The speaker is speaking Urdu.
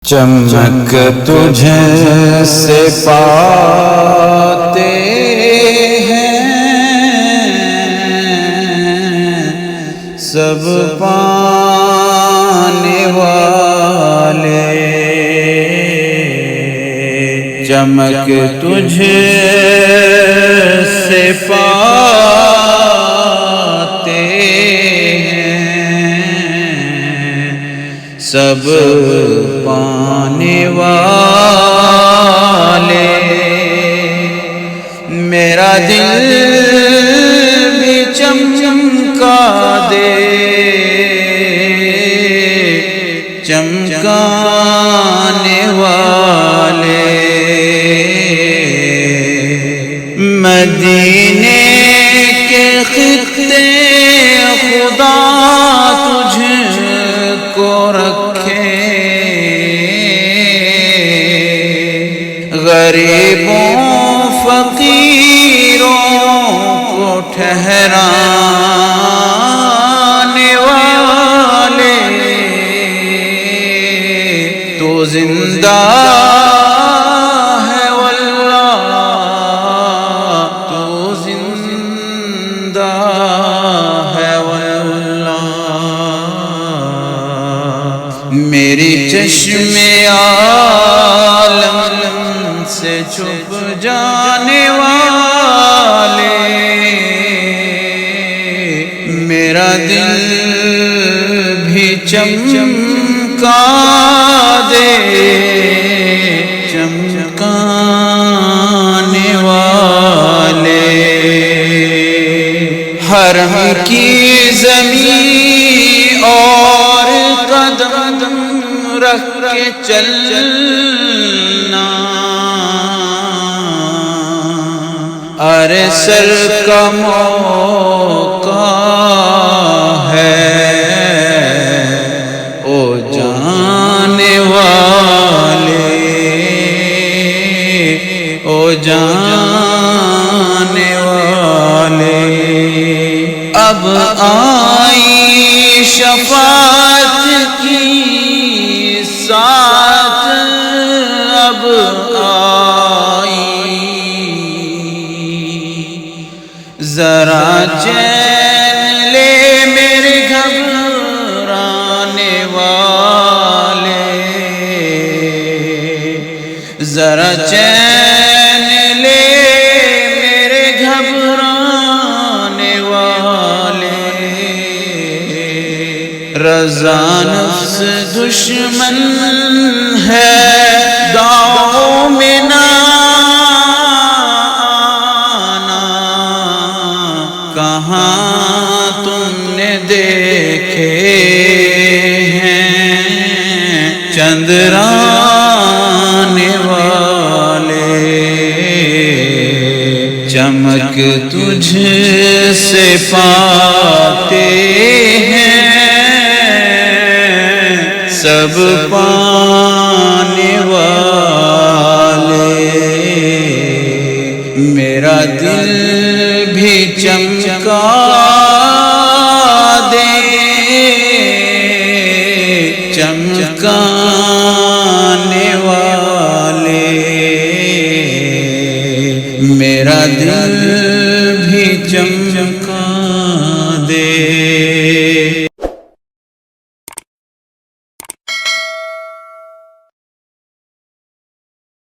چمک تجھ سے پاتے ہیں سب پانے والے، چمک تجھ سے پاتے ہیں سب پانے والے، میرا دل بھی چمکا دے چمکانے والے، مدینے کے خطے خدا تجھ کو رکھے، غریبوں فقیروں کو ٹھہرانے والے، تو زندہ ہے واللہ، تو زندہ ہے واللہ، میری چشم عالم سے چھپ جانے والے، میرا دل بھی چمکا دے چمکانے والے، حرم کی زمین اور قدم رکھ کے چلنا، ارسل کا موقع ہے او جانے والے، او جانے والے، اب آئی شفاعت کی ساتھ، اب آئی، ذرا چین لے میرے گھبرانے والے، ذرا چین لے میرے گھبرانے والے، رضا نفس دشمن ہے داؤں میں نہ آنا، کہاں تم نے دیکھے ہیں چندرانے والے، چمک تجھ سے پاتے ہیں سب پانے والے۔